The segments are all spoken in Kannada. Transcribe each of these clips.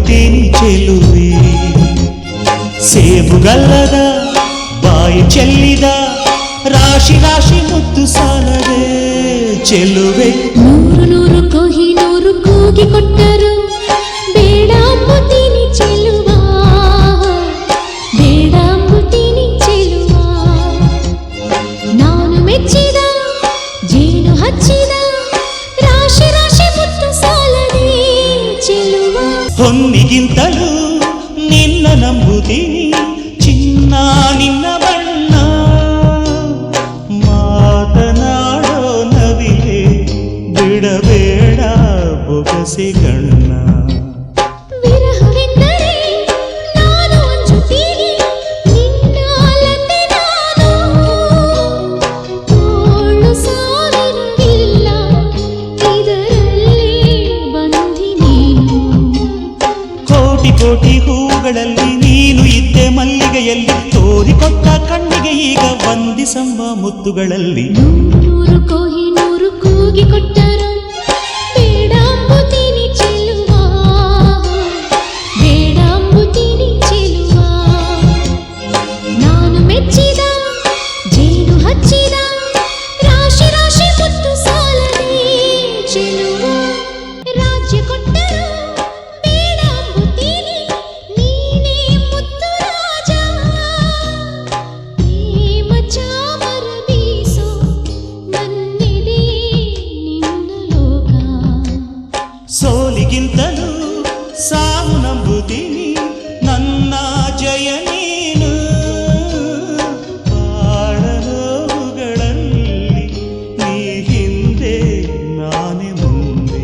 ನಂಬುತ್ತೀನಿ ಚೆಲುವೆ ಸೇಬುಗಲ್ಲದ ಬಾಯಿ ಚೆಲ್ಲಿದ ರಾಶಿ ರಾಶಿ ಮುತ್ತು ಸಾಲದೆ ಚೆಲುವೆ ನೂರು ನೂರು ಕೊಹಿನೂರು ಕೂಗಿ ಕೊಟ್ಟರು ಬೇಡ ಅಂಬುತ್ತೀನಿ ಚೆಲುವ ಬೇಡ ಅಂಬುತ್ತೀನಿ ಚೆಲುವ ನಾನು ಮೆಚ್ಚಿದ ಜೇನು ಹಚ್ಚಿದ ರಾಶಿ ರಾಶಿ ಮುತ್ತು ಸಾಲದೆ ಚೆಲುವ ಹೊನ್ನಿಗಿಂತಲೂ ನಿನ್ನ ನಂಬುತ್ತೀನಿ ಚಿನ್ನ ನಿನ್ನ ಬಣ್ಣ ಮಾತನಾಡೋ ನವಿಲೆ ಬಿಡಬೇಡ ಬೊಗಸೆ ಗಣ್ಣ ವಿರಹವೆಂದರೆ ನಾನು ಅಂಜುತ್ತೀನಿ ನಿನ್ನಾಲತೆ ನಾನು ತೋಳು ಸಾವಿರವಿಲ್ಲ ಇದರಲ್ಲಿ ಬಂದಿ ನೀನು ಕೋಟಿ ಕೋಟಿ ಹೂಗಳಲ್ಲಿ ನೀನು ಇದ್ದೆ ಮಲ್ಲಿಗೆಯಲ್ಲಿ ತೋರಿಕೊಟ್ಟ ಕಣ್ಣಿಗೆ ಈಗ ವಂದಿಸಮ್ಮ ಮುತ್ತುಗಳಲ್ಲಿ ನೂರು ನೂರು ಕೊಹಿನೂರು ಕೂಗಿ ಕೊಟ್ಟರು ಬೇಡ ಅಂಬುತ್ತೀನಿ ಚೆಲುವ ಬೇಡ ಅಂಬುತ್ತೀನಿ ಚೆಲುವ ನಾನು ಮೆಚ್ಚಿದ ಜೇನು ಹಚ್ಚಿದ ರಾಶಿ ರಾಶಿ ಮುತ್ತು ಸಾಲದೆ ಚೆಲುವ ರಾಜ್ಯ ಕೊಟ್ಟರು ಬೇಡ ಅಂಬುತ್ತೀನಿ ನೀನೇ ಮುತ್ತು ರಾಜ ಪ್ರೇಮ ಚಾಮರ ಬೀಸೋ ನನ್ನೆದೆಯೇ ನಿನ್ನ ಲೋಕ ಸೋಲಿಗಿಂತಲೂ ಸಾವು ನಂಬುತ್ತೀನಿ ನನ್ನ ಜಯ ನೀನು ಬಾಳಲೋಗಳಲ್ಲಿ ನೀ ಹಿಂದೆ ನಾನೇ ಮುಂದೆ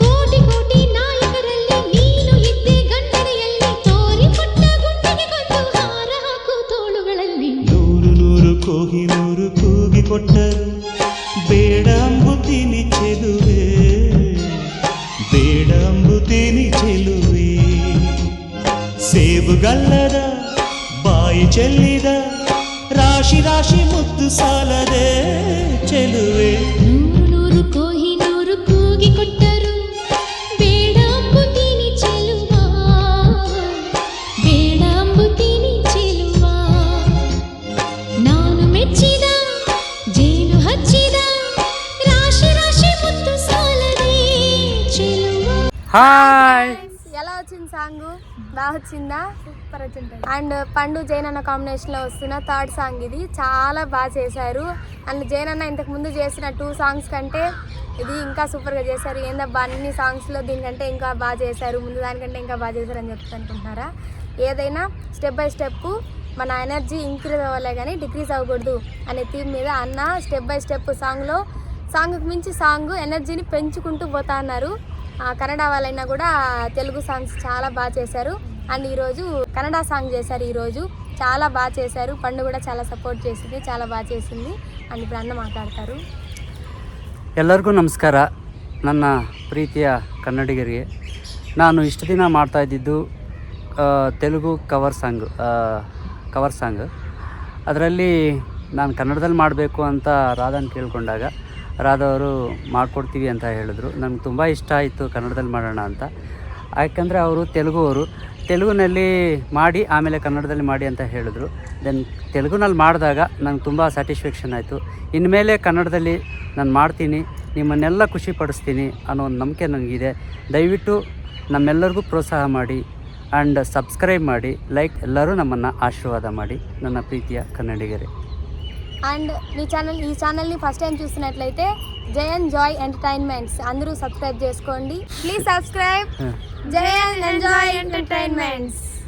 ಕೋಟಿ ಕೋಟಿ ನಾಯಕರಲ್ಲಿ ನೀನು ಇದ್ದೆ ಗಂಡನೆಯಲ್ಲಿ ತೋರಿಕೊಟ್ಟ ಗುಂಡಿಗೆ ಕೊಂದು ಹಾರ ಹಾಕು ತೋಳುಗಳಲ್ಲಿ ನೂರು ನೂರು ಕೋಹಿನೂರು ಕೂಗಿ ಕೊಟ್ಟರು ಬೇಡ ಅಂಬುತ್ತೀನಿ ಚೆಲುವೆ ಬೇಡ ಅಂಬುತ್ತೀನಿ ಚೆಲುವೆ ಸೇಬುಗಲ್ಲದ ಬಾಯಿ ಚೆಲ್ಲಿದ ರಾಶಿ ರಾಶಿ ಮುತ್ತು ಸಾಲದೆ ಚೆಲುವೆ ನೂರು ನೂರು ಕೊಹಿನೂರು ಕೂಗಿ ಕೊಟ್ಟರು ಬೇಡ ಅಂಬುತ್ತೀನಿ ಚೆಲುವ ಬೇಡ ಅಂಬುತ್ತೀನಿ ಚೆಲುವ ನಾನು ಮೆಚ್ಚಿದ ಜೇನು ಹಚ್ಚಿದ ರಾಶಿ రాశి ముత్తు సాలదే చెలువ హాయ్ ఎలా వచ్చింది సాంగ్ బాగా వచ్చిందా సూపర్ వచ్చింది అండ్ పండు జైన్ అన్న కాంబినేషన్లో వస్తున్న థర్డ్ సాంగ్ ఇది చాలా బాగా చేశారు అండ్ జైన్ అన్న ఇంతకు ముందు చేసిన 2 సాంగ్స్ కంటే ఇది ఇంకా సూపర్గా చేశారు ఏందబ్బా అన్ని సాంగ్స్లో దీనికంటే ఇంకా బాగా చేశారు ముందు దానికంటే ఇంకా బాగా చేశారు అని చెప్తా అనుకుంటున్నారా ఏదైనా స్టెప్ బై స్టెప్ మన ఎనర్జీ ఇంక్రీజ్ అవ్వలే కానీ డిక్రీజ్ అవ్వకూడదు అనే థీమ్ మీద అన్న స్టెప్ బై స్టెప్ సాంగ్కి మించి సాంగ్ ఎనర్జీని పెంచుకుంటూ పోతా అన్నారు కన్నడ వాళ్ళైనా కూడా తెలుగు సాంగ్స్ చాలా బాగా చేశారు అండ్ ఈరోజు కన్నడ సాంగ్ చేశారు ఈరోజు చాలా బాగా చేశారు పండు కూడా చాలా సపోర్ట్ చేసింది చాలా బాగా చేసింది అండ్ ఇప్పుడు అన్న మాట్లాడతారు ಎಲ್ಲರಿಗೂ ನಮಸ್ಕಾರ ನನ್ನ ಪ್ರೀತಿಯ ಕನ್ನಡಿಗರಿಗೆ ನಾನು ಇಷ್ಟು ದಿನ ಮಾಡ್ತಾ ಇದ್ದಿದ್ದು ತೆಲುಗು ಕವರ್ ಸಾಂಗ್ ಅದರಲ್ಲಿ ನಾನು ಕನ್ನಡದಲ್ಲಿ ಮಾಡಬೇಕು ಅಂತ ರಾಧಾನ ಕೇಳಿಕೊಂಡಾಗ ರಾಧವರು ಮಾಡಿಕೊಡ್ತೀವಿ ಅಂತ ಹೇಳಿದ್ರು ನನಗೆ ತುಂಬ ಇಷ್ಟ ಆಯಿತು ಕನ್ನಡದಲ್ಲಿ ಮಾಡೋಣ ಅಂತ ಯಾಕಂದರೆ ಅವರು ತೆಲುಗುನಲ್ಲಿ ಮಾಡಿ ಆಮೇಲೆ ಕನ್ನಡದಲ್ಲಿ ಮಾಡಿ ಅಂತ ಹೇಳಿದ್ರು ದೆನ್ ತೆಲುಗುನಲ್ಲಿ ಮಾಡಿದಾಗ ನನಗೆ ತುಂಬ ಸ್ಯಾಟಿಸ್ಫ್ಯಾಕ್ಷನ್ ಆಯಿತು ಇನ್ಮೇಲೆ ಕನ್ನಡದಲ್ಲಿ ನಾನು ಮಾಡ್ತೀನಿ ನಿಮ್ಮನ್ನೆಲ್ಲ ಖುಷಿ ಪಡಿಸ್ತೀನಿ ಅನ್ನೋ ಒಂದು ನಂಬಿಕೆ ನನಗಿದೆ ದಯವಿಟ್ಟು ನಮ್ಮೆಲ್ಲರಿಗೂ ಪ್ರೋತ್ಸಾಹ ಮಾಡಿ ಆ್ಯಂಡ್ ಸಬ್ಸ್ಕ್ರೈಬ್ ಮಾಡಿ ಲೈಕ್ ಎಲ್ಲರೂ ನಮ್ಮನ್ನು ಆಶೀರ್ವಾದ ಮಾಡಿ ನನ್ನ ప్రీతిಯ కన్నడిగరే అండ్ ఈ ఛానల్ని ఫస్ట్ టైం చూస్తున్నట్లయితే జయన్ జాయ్ ఎంటర్టైన్మెంట్స్ అందరూ సబ్స్క్రైబ్ చేసుకోండి please subscribe Jayan Enjoy entertainments